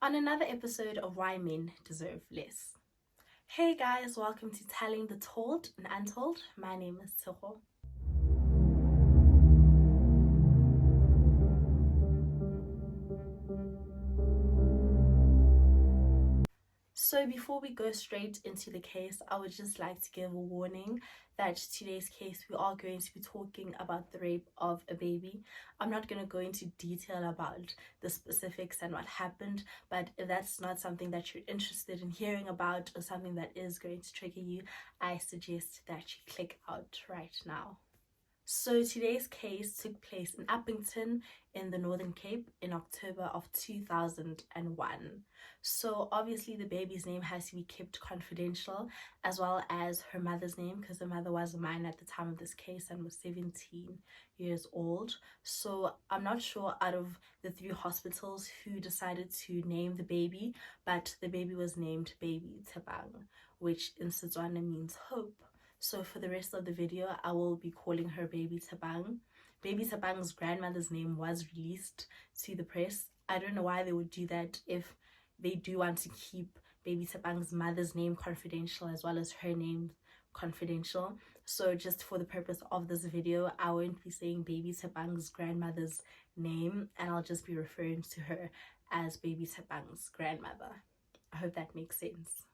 on another episode of Why Men Deserve Less. Hey guys, welcome to Telling the Told and Untold. My name is Tshego. So before we go straight into the case, I would just like to give a warning that today's case we are going to be talking about the rape of a baby. I'm not going to go into detail about the specifics and what happened, but if that's not something that you're interested in hearing about or something that is going to trigger you, I suggest that you click out right now. So today's case took place in Uppington in the Northern Cape in October of 2001. So obviously the baby's name has to be kept confidential, as well as her mother's name, because the mother was a minor at the time of this case and was 17 years old. So I'm not sure out of the three hospitals who decided to name the baby, but the baby was named Baby Tshepang, which in Setswana means hope. So for the rest of the video, I will be calling her Baby Tshepang. Baby Tshepang's grandmother's name was released to the press. I don't know why they would do that if they do want to keep Baby Tshepang's mother's name confidential as well as her name confidential. So just for the purpose of this video, I won't be saying Baby Tshepang's grandmother's name, and I'll just be referring to her as Baby Tshepang's grandmother. I hope that makes sense.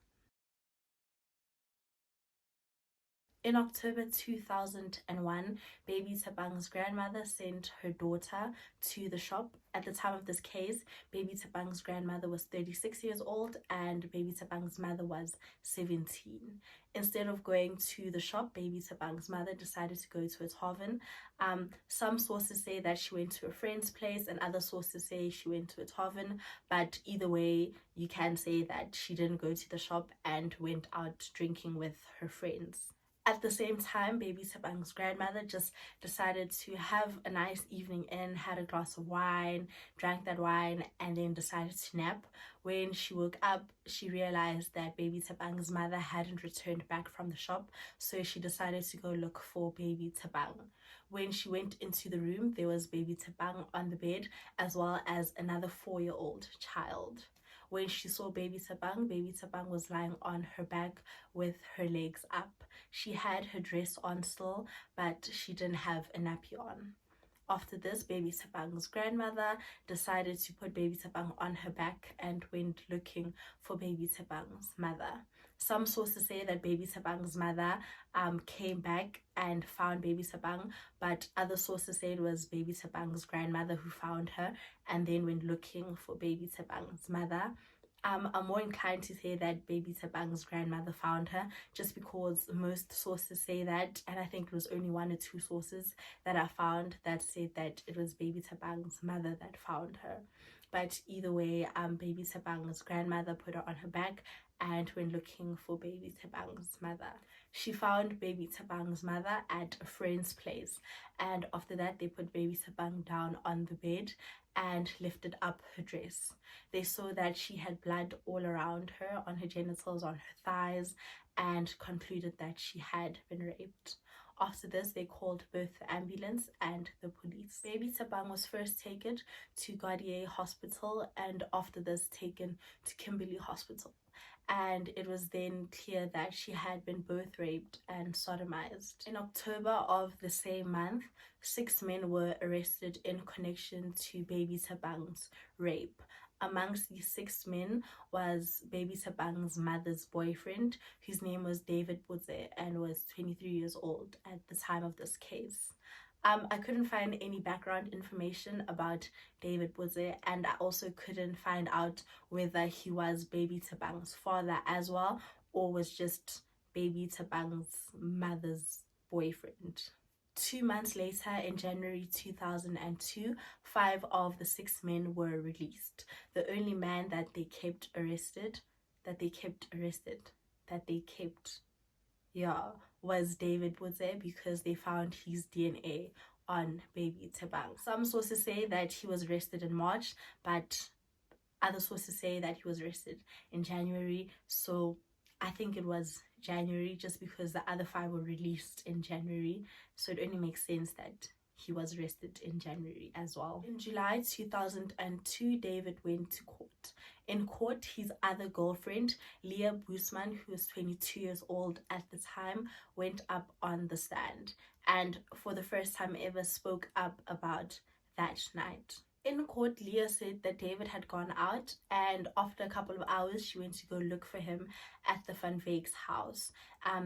In October 2001, Baby Tshepang's grandmother sent her daughter to the shop. At the time of this case, Baby Tshepang's grandmother was 36 years old and Baby Tshepang's mother was 17. Instead of going to the shop, Baby Tshepang's mother decided to go to a tavern. Some sources say that she went to a friend's place and other sources say she went to a tavern, but either way, you can say that she didn't go to the shop and went out drinking with her friends. At the same time, Baby Tshepang's grandmother just decided to have a nice evening in, had a glass of wine, drank that wine, and then decided to nap. When she woke up, she realized that Baby Tshepang's mother hadn't returned back from the shop, so she decided to go look for Baby Tshepang. When she went into the room, there was Baby Tshepang on the bed, as well as another 4-year-old child. When she saw Baby Tshepang was lying on her back with her legs up. She had her dress on still, but she didn't have a nappy on. After this, Baby Tshepang's grandmother decided to put Baby Tshepang on her back and went looking for Baby Tshepang's mother. Some sources say that Baby Tshepang's mother came back and found Baby Tshepang, but other sources say it was Baby Tshepang's grandmother who found her and then went looking for Baby Tshepang's mother. I'm more inclined to say that Baby Tshepang's grandmother found her, just because most sources say that, and I think it was only 1 or 2 sources that I found that said that it was Baby Tshepang's mother that found her. But either way, Baby Tshepang's grandmother put her on her back and went looking for Baby Tshepang's mother. She found Baby Tshepang's mother at a friend's place, and after that they put Baby Tshepang down on the bed and lifted up her dress. They saw that she had blood all around her, on her genitals, on her thighs, and concluded that she had been raped. After this, they called both the ambulance and the police. Baby Tshepang was first taken to Gardie Hospital and after this taken to Kimberley Hospital. And it was then clear that she had been both raped and sodomized. In October of the same month, 6 men were arrested in connection to Baby Tshepang's rape. Amongst these 6 men was Baby Tshepang's mother's boyfriend, whose name was David Budze and was 23 years old at the time of this case. I couldn't find any background information about David Budze, and I also couldn't find out whether he was Baby Tshepang's father as well, or was just Baby Tshepang's mother's boyfriend. 2 months later, in January 2002, 5 of the 6 men were released. The only man that they kept was David Budze, because they found his DNA on Baby Tshepang. Some sources say that he was arrested in March, but other sources say that he was arrested in January. So I think it was January, just because the other 5 were released in January. So it only makes sense that he was arrested in January as well. In July 2002, David went to court. In court, his other girlfriend, Leah Boosman, who was 22 years old at the time, went up on the stand and for the first time ever spoke up about that night. In court, Leah said that David had gone out, and after a couple of hours, she went to go look for him at the Van Wyck's house.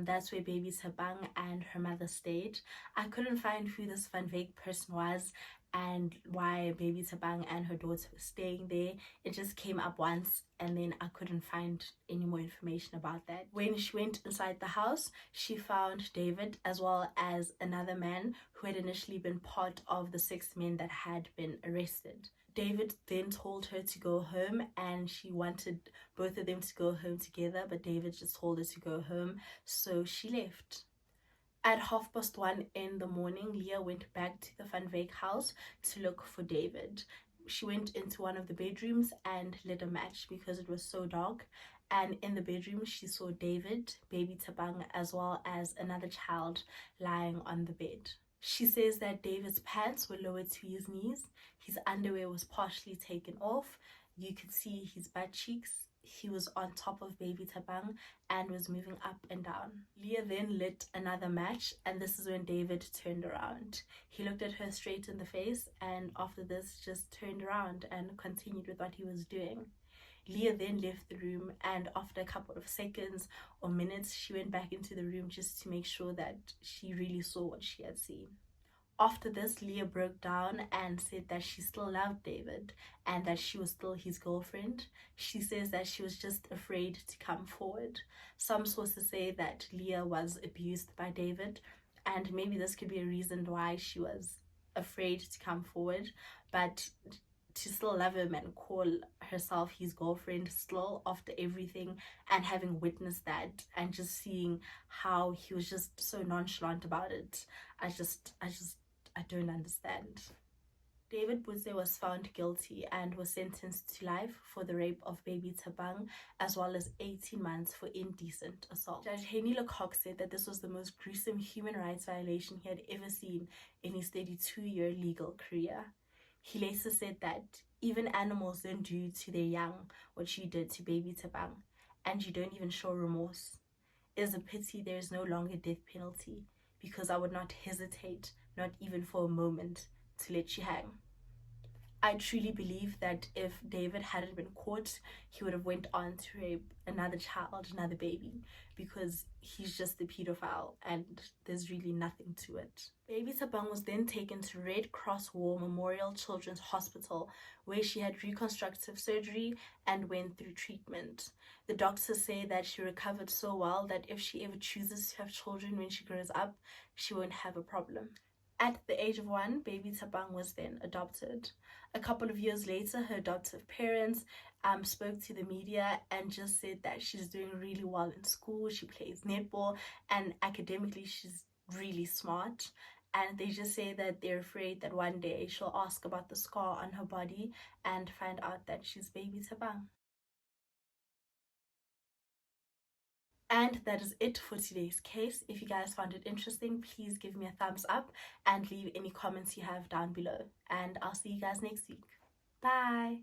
That's where baby Tshepang and her mother stayed. I couldn't find who this Van Wyck person was and why baby Tshepang and her daughter were staying there. It just came up once, and then I couldn't find any more information about that. When she went inside the house, she found David as well as another man who had initially been part of the 6 men that had been arrested. David then told her to go home, and she wanted both of them to go home together, but David just told her to go home, so she left. At 1:30 in the morning, Leah went back to the Van Wyck house to look for David. She went into one of the bedrooms and lit a match because it was so dark. And in the bedroom, she saw David, baby Tshepang, as well as another child lying on the bed. She says that David's pants were lowered to his knees. His underwear was partially taken off. You could see his butt cheeks. He was on top of baby Tshepang and was moving up and down. Leah then lit another match, and this is when David turned around. He looked at her straight in the face, and after this just turned around and continued with what he was doing. Leah then left the room, and after a couple of seconds or minutes, she went back into the room just to make sure that she really saw what she had seen. After this, Leah broke down and said that she still loved David and that she was still his girlfriend. She says that she was just afraid to come forward. Some sources say that Leah was abused by David, and maybe this could be a reason why she was afraid to come forward, but to still love him and call herself his girlfriend still after everything, and having witnessed that and just seeing how he was just so nonchalant about it, I don't understand. David Butze was found guilty and was sentenced to life for the rape of baby Tshepang, as well as 18 months for indecent assault. Judge Henny Lecoq said that this was the most gruesome human rights violation he had ever seen in his 32-year legal career. He later said that even animals don't do to their young what you did to baby Tshepang, and you don't even show remorse. It is a pity there is no longer death penalty, because I would not hesitate, not even for a moment, to let you hang. I truly believe that if David hadn't been caught, he would have went on to rape another child, another baby, because he's just a pedophile and there's really nothing to it. Baby Tshepang was then taken to Red Cross War Memorial Children's Hospital, where she had reconstructive surgery and went through treatment. The doctors say that she recovered so well that if she ever chooses to have children when she grows up, she won't have a problem. At the age of 1, baby Tshepang was then adopted. A couple of years later, her adoptive parents spoke to the media and just said that she's doing really well in school. She plays netball, and academically she's really smart. And they just say that they're afraid that one day she'll ask about the scar on her body and find out that she's baby Tshepang. And that is it for today's case. If you guys found it interesting, please give me a thumbs up and leave any comments you have down below. And I'll see you guys next week. Bye!